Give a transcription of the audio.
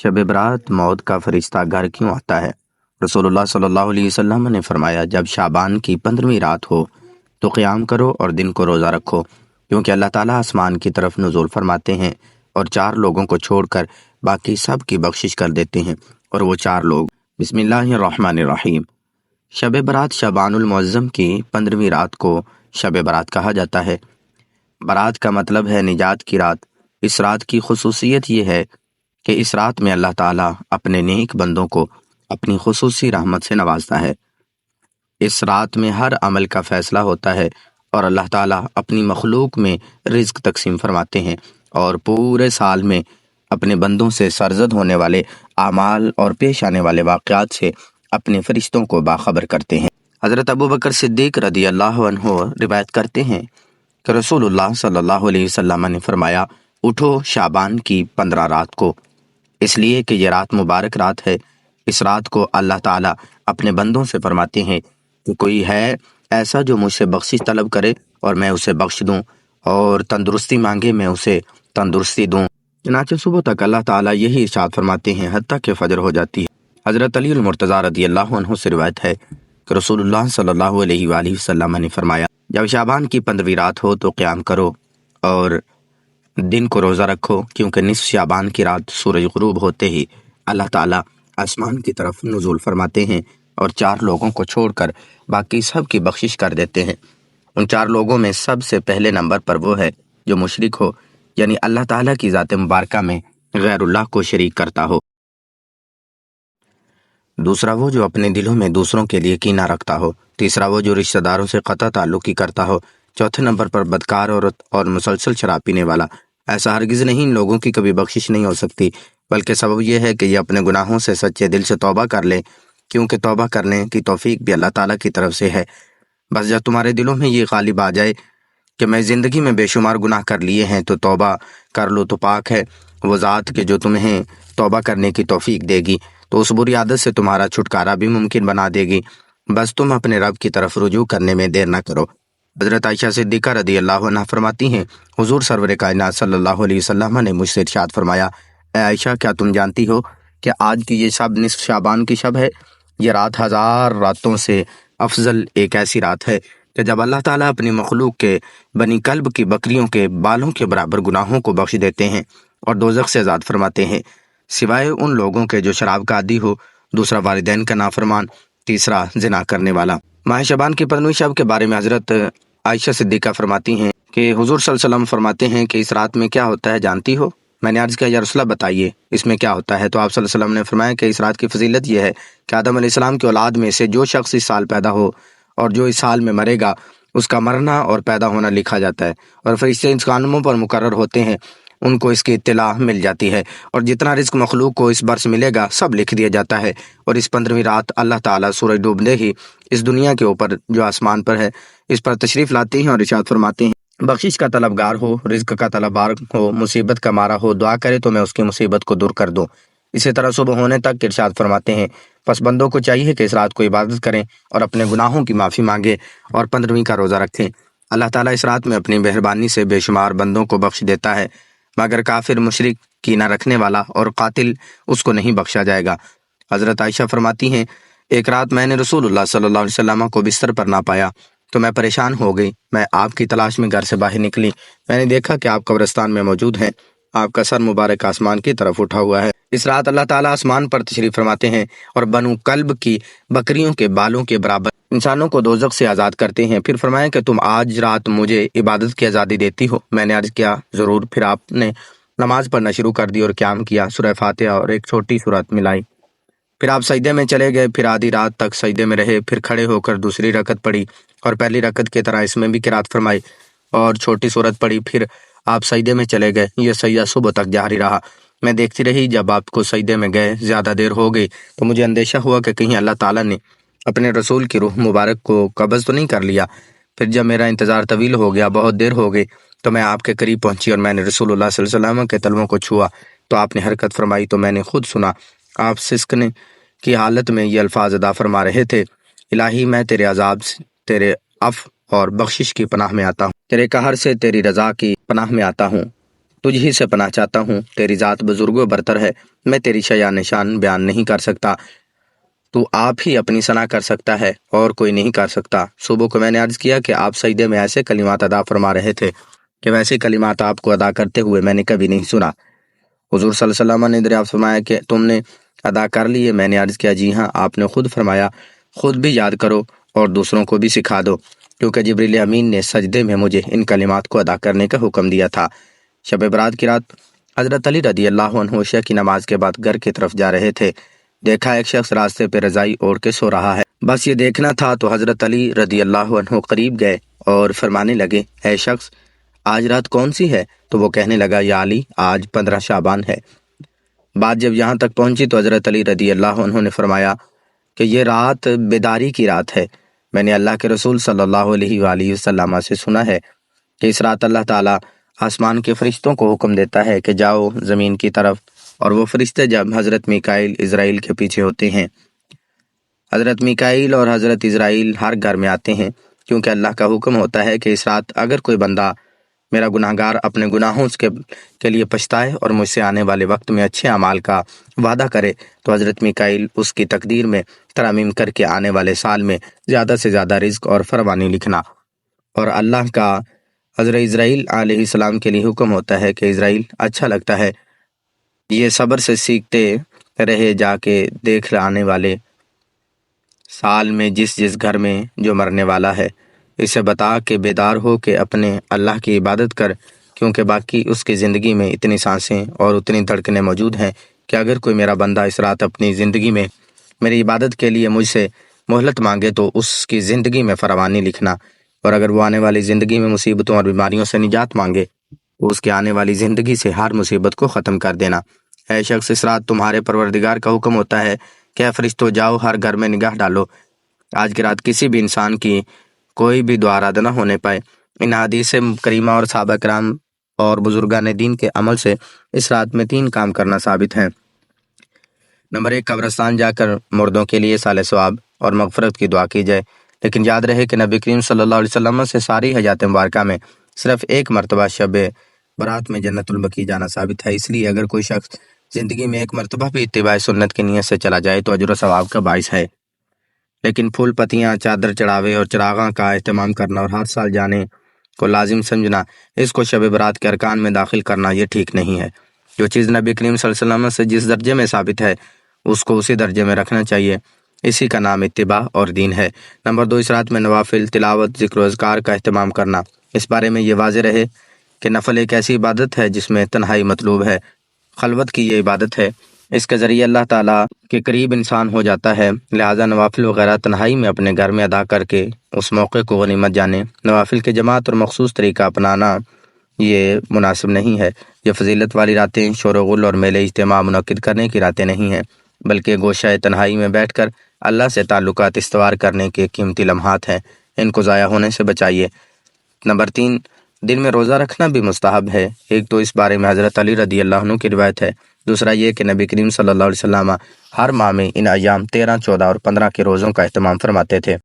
شب برات موت کا فرشتہ گھر کیوں آتا ہے؟ رسول اللہ صلی اللہ علیہ وسلم نے فرمایا، جب شعبان کی 15ویں رات ہو تو قیام کرو اور دن کو روزہ رکھو، کیونکہ اللہ تعالیٰ آسمان کی طرف نزول فرماتے ہیں اور 4 لوگوں کو چھوڑ کر باقی سب کی بخشش کر دیتے ہیں، اور وہ 4 لوگ بسم اللہ الرحمن الرحیم۔ شب برات شعبان المعظم کی 15ویں رات کو شب برات کہا جاتا ہے۔ برات کا مطلب ہے نجات کی رات۔ اس رات کی خصوصیت یہ ہے کہ اس رات میں اللہ تعالیٰ اپنے نیک بندوں کو اپنی خصوصی رحمت سے نوازتا ہے۔ اس رات میں ہر عمل کا فیصلہ ہوتا ہے اور اللہ تعالیٰ اپنی مخلوق میں رزق تقسیم فرماتے ہیں اور پورے سال میں اپنے بندوں سے سرزد ہونے والے اعمال اور پیش آنے والے واقعات سے اپنے فرشتوں کو باخبر کرتے ہیں۔ حضرت ابوبکر صدیق رضی اللہ عنہ روایت کرتے ہیں کہ رسول اللہ صلی اللہ علیہ وسلم نے فرمایا، اٹھو شعبان کی 15 رات کو، اس لیے کہ یہ رات مبارک رات ہے۔ اس رات کو اللہ تعالیٰ اپنے بندوں سے فرماتے ہیں کہ کوئی ہے ایسا جو مجھ سے بخشش طلب کرے اور میں اسے بخش دوں، اور تندرستی مانگے میں اسے تندرستی دوں۔ چنانچہ صبح تک اللہ تعالیٰ یہی ارشاد فرماتے ہیں حتیٰ کہ فجر ہو جاتی ہے۔ حضرت علی المرتضیٰ رضی اللہ عنہ سے روایت ہے کہ رسول اللہ صلی اللہ علیہ وآلہ وسلم نے فرمایا، جب شعبان کی 15ویں رات ہو تو قیام کرو اور دن کو روزہ رکھو، کیونکہ نصف شعبان کی رات سورج غروب ہوتے ہی اللہ تعالیٰ آسمان کی طرف نزول فرماتے ہیں اور 4 لوگوں کو چھوڑ کر باقی سب کی بخشش کر دیتے ہیں۔ ان 4 لوگوں میں سب سے پہلے نمبر پر وہ ہے جو مشرک ہو، یعنی اللہ تعالیٰ کی ذات مبارکہ میں غیر اللہ کو شریک کرتا ہو۔ دوسرا وہ جو اپنے دلوں میں دوسروں کے لیے کینہ رکھتا ہو۔ تیسرا وہ جو رشتہ داروں سے قطع تعلق ہی کرتا ہو۔ چوتھے نمبر پر بدکار عورت اور مسلسل شراب پینے والا۔ ایسا ہرگز نہیں، ان لوگوں کی کبھی بخشش نہیں ہو سکتی، بلکہ سبب یہ ہے کہ یہ اپنے گناہوں سے سچے دل سے توبہ کر لیں، کیونکہ توبہ کرنے کی توفیق بھی اللہ تعالیٰ کی طرف سے ہے۔ بس جب تمہارے دلوں میں یہ غالب آ جائے کہ میں زندگی میں بے شمار گناہ کر لیے ہیں تو توبہ کر لو، تو پاک ہے وہ ذات کہ جو تمہیں توبہ کرنے کی توفیق دے گی، تو اس بری عادت سے تمہارا چھٹکارا بھی ممکن بنا دے گی۔ بس تم اپنے رب کی طرف رجوع کرنے میں دیر نہ کرو۔ حضرت عائشہ صدیقہ رضی اللہ عنہ فرماتی ہیں، حضور سرور کائنات صلی اللہ علیہ وسلم نے مجھ سے ارشاد فرمایا، اے عائشہ، کیا تم جانتی ہو کہ آج کی یہ شب نصف شعبان کی شب ہے؟ یہ رات 1000 راتوں سے افضل ایک ایسی رات ہے کہ جب اللہ تعالیٰ اپنی مخلوق کے بنی کلب کی بکریوں کے بالوں کے برابر گناہوں کو بخش دیتے ہیں اور دوزخ سے آزاد فرماتے ہیں، سوائے ان لوگوں کے جو شراب کا عادی ہو، دوسرا والدین کا نافرمان، تیسرا زنا کرنے والا۔ ماہ شعبان کی 15ویں شب کے بارے میں حضرت عائشہ صدیقہ فرماتی ہیں کہ حضور صلی اللہ علیہ وسلم فرماتے ہیں کہ اس رات میں کیا ہوتا ہے جانتی ہو؟ میں نے عرض کیا، یا رسول اللہ بتائیے اس میں کیا ہوتا ہے؟ تو آپ صلی اللہ علیہ وسلم نے فرمایا کہ اس رات کی فضیلت یہ ہے کہ آدم علیہ السلام کی اولاد میں سے جو شخص اس سال پیدا ہو اور جو اس سال میں مرے گا، اس کا مرنا اور پیدا ہونا لکھا جاتا ہے، اور فرشتے اس کاموں پر مقرر ہوتے ہیں، ان کو اس کی اطلاع مل جاتی ہے، اور جتنا رزق مخلوق کو اس برس ملے گا سب لکھ دیا جاتا ہے۔ اور اس 15ویں رات اللہ تعالیٰ سورج ڈوبنے ہی اس دنیا کے اوپر جو آسمان پر ہے اس پر تشریف لاتے ہیں اور ارشاد فرماتے ہیں، بخشش کا طلبگار ہو، رزق کا طلبگار ہو، مصیبت کا مارا ہو، دعا کرے تو میں اس کی مصیبت کو دور کر دوں۔ اسی طرح صبح ہونے تک ارشاد فرماتے ہیں، پس بندوں کو چاہیے کہ اس رات کو عبادت کریں اور اپنے گناہوں کی معافی مانگیں اور 15ویں کا روزہ رکھیں۔ اللہ تعالیٰ اس رات میں اپنی مہربانی سے بے شمار بندوں کو بخش دیتا ہے، مگر کافر، مشرک، کینہ رکھنے والا اور قاتل، اس کو نہیں بخشا جائے گا۔ حضرت عائشہ فرماتی ہیں، ایک رات میں نے رسول اللہ صلی اللہ علیہ وسلم کو بستر پر نہ پایا تو میں پریشان ہو گئی۔ میں آپ کی تلاش میں گھر سے باہر نکلی، میں نے دیکھا کہ آپ قبرستان میں موجود ہیں، آپ کا سر مبارک آسمان کی طرف اٹھا ہوا ہے۔ اس رات اللہ تعالیٰ آسمان پر تشریف فرماتے ہیں اور بنو کلب کی بکریوں کے بالوں کے برابر انسانوں کو دوزخ سے آزاد کرتے ہیں۔ پھر فرمایا کہ تم آج رات مجھے عبادت کی آزادی دیتی ہو؟ میں نے عرض کیا، ضرور۔ پھر آپ نے نماز پڑھنا شروع کر دی اور قیام کیا، سورہ فاتحہ اور ایک چھوٹی سورت ملائی۔ پھر آپ سجدے میں چلے گئے، پھر آدھی رات تک سجدے میں رہے، پھر کھڑے ہو کر دوسری رکعت پڑھی اور پہلی رکعت کی طرح اس میں بھی قرات فرمائی اور چھوٹی سورت پڑھی، پھر آپ سجدے میں چلے گئے۔ یہ سجدہ صبح تک جاری رہا۔ میں دیکھتی رہی، جب آپ کو سجدے میں گئے زیادہ دیر ہو گئی تو مجھے اندیشہ ہوا کہ کہیں اللہ تعالیٰ نے اپنے رسول کی روح مبارک کو قبض تو نہیں کر لیا۔ پھر جب میرا انتظار طویل ہو گیا، بہت دیر ہو گئی، تو میں آپ کے قریب پہنچی اور میں نے رسول اللہ صلی اللہ علیہ وسلم کے تلووں کو چھوا تو آپ نے حرکت فرمائی، تو میں نے خود سنا آپ سسکنے کی حالت میں یہ الفاظ ادا فرما رہے تھے، الہی میں تیرے عذاب سے، تیرے عفو اور بخشش کی پناہ میں آتا ہوں، تیرے قہر سے تیری رضا کی پناہ میں آتا ہوں، تجھ ہی سے پناہ چاہتا ہوں، تیری ذات بزرگ و برتر ہے، میں تیری شیا نشان بیان نہیں کر سکتا، تو آپ ہی اپنی ثنا کر سکتا ہے اور کوئی نہیں کر سکتا۔ صبح کو میں نے عرض کیا کہ آپ سجدے میں ایسے کلمات ادا فرما رہے تھے کہ ویسے کلمات آپ کو ادا کرتے ہوئے میں نے کبھی نہیں سنا۔ حضور صلی اللہ علیہ وسلم نے دریافت فرمایا کہ تم نے ادا کر لیے؟ میں نے عرض کیا جی ہاں۔ آپ نے خود فرمایا خود بھی یاد کرو اور دوسروں کو بھی سکھا دو، کیونکہ جبریل امین نے سجدے میں مجھے ان کلمات کو ادا کرنے کا حکم دیا تھا۔ شب برات کی رات حضرت علی رضی اللہ عنہ عشاء کی نماز کے بعد گھر کی طرف جا رہے تھے۔ دیکھا ایک شخص راستے پہ رضائی اوڑھ کے سو رہا ہے، بس یہ دیکھنا تھا تو حضرت علی رضی اللہ عنہ قریب گئے اور فرمانے لگے اے شخص آج رات کون سی ہے؟ تو وہ کہنے لگا یا علی آج 15 شعبان ہے۔ بات جب یہاں تک پہنچی تو حضرت علی رضی اللہ عنہ نے فرمایا کہ یہ رات بیداری کی رات ہے۔ میں نے اللہ کے رسول صلی اللہ علیہ وآلہ وسلم سے سنا ہے کہ اس رات اللہ تعالیٰ آسمان کے فرشتوں کو حکم دیتا ہے کہ جاؤ زمین کی طرف، اور وہ فرشتے جب حضرت میکائیل اسرائیل کے پیچھے ہوتے ہیں، حضرت میکائیل اور حضرت اسرائیل ہر گھر میں آتے ہیں، کیونکہ اللہ کا حکم ہوتا ہے کہ اس رات اگر کوئی بندہ میرا گناہگار اپنے گناہوں کے لیے پچھتائے اور مجھ سے آنے والے وقت میں اچھے اعمال کا وعدہ کرے تو حضرت میکائیل اس کی تقدیر میں ترامیم کر کے آنے والے سال میں زیادہ سے زیادہ رزق اور فراوانی لکھنا۔ اور اللہ کا حضرت اسرائیل علیہ السلام کے لیے حکم ہوتا ہے کہ اسرائیل اچھا لگتا ہے، یہ صبر سے سیکھتے رہے، جا کے دیکھ آنے والے سال میں جس گھر میں جو مرنے والا ہے اسے بتا کہ بیدار ہو کے اپنے اللہ کی عبادت کر، کیونکہ باقی اس کی زندگی میں اتنی سانسیں اور اتنی دھڑکنیں موجود ہیں کہ اگر کوئی میرا بندہ اس رات اپنی زندگی میں میری عبادت کے لیے مجھ سے مہلت مانگے تو اس کی زندگی میں فراوانی لکھنا، اور اگر وہ آنے والی زندگی میں مصیبتوں اور بیماریوں سے نجات مانگے تو اس کے آنے والی زندگی سے ہر مصیبت کو ختم کر دینا۔ اے شخص اس رات تمہارے پروردگار کا حکم ہوتا ہے کہ اے فرشتوں جاؤ ہر گھر میں نگاہ ڈالو، آج کی رات کسی بھی انسان کی کوئی بھی دعا رد نہ ہونے پائے۔ ان حدیث کریمہ اور صحابہ کرام اور بزرگان دین کے عمل سے اس رات میں 3 کام کرنا ثابت ہیں۔ نمبر 1، قبرستان جا کر مردوں کے لیے سال ثواب اور مغفرت کی دعا کی جائے، لیکن یاد رہے کہ نبی کریم صلی اللہ علیہ وسلم سے ساری حیات مبارکہ میں صرف 1 مرتبہ شب برات میں جنت البقیع جانا ثابت ہے۔ اس لیے اگر کوئی شخص زندگی میں 1 مرتبہ بھی اتباع سنت کی نیت سے چلا جائے تو اجر و ثواب کا باعث ہے، لیکن پھول پتیاں، چادر چڑھاوے اور چراغاں کا اہتمام کرنا اور ہر سال جانے کو لازم سمجھنا، اس کو شب برات کے ارکان میں داخل کرنا یہ ٹھیک نہیں ہے۔ جو چیز نبی کریم صلی اللہ علیہ وسلم سے جس درجے میں ثابت ہے اس کو اسی درجے میں رکھنا چاہیے، اسی کا نام اتباع اور دین ہے۔ نمبر 2، اس رات میں نوافل، تلاوت، ذکر و اذکار کا اہتمام کرنا۔ اس بارے میں یہ واضح رہے کہ نفل ایک ایسی عبادت ہے جس میں تنہائی مطلوب ہے، خلوت کی یہ عبادت ہے، اس کے ذریعے اللہ تعالیٰ کے قریب انسان ہو جاتا ہے، لہٰذا نوافل وغیرہ تنہائی میں اپنے گھر میں ادا کر کے اس موقع کو غنیمت جانے۔ نوافل کے جماعت اور مخصوص طریقہ اپنانا یہ مناسب نہیں ہے۔ یہ فضیلت والی راتیں شور و غل اور میلے اجتماع منعقد کرنے کی راتیں نہیں ہیں، بلکہ گوشہ تنہائی میں بیٹھ کر اللہ سے تعلقات استوار کرنے کے قیمتی لمحات ہیں، ان کو ضائع ہونے سے بچائیے۔ نمبر 3، دن میں روزہ رکھنا بھی مستحب ہے۔ ایک تو اس بارے میں حضرت علی رضی اللہ عنہ کی روایت ہے، دوسرا یہ کہ نبی کریم صلی اللہ علیہ وسلم ہر ماہ میں ان ایام 13، 14 اور 15 کے روزوں کا اہتمام فرماتے تھے۔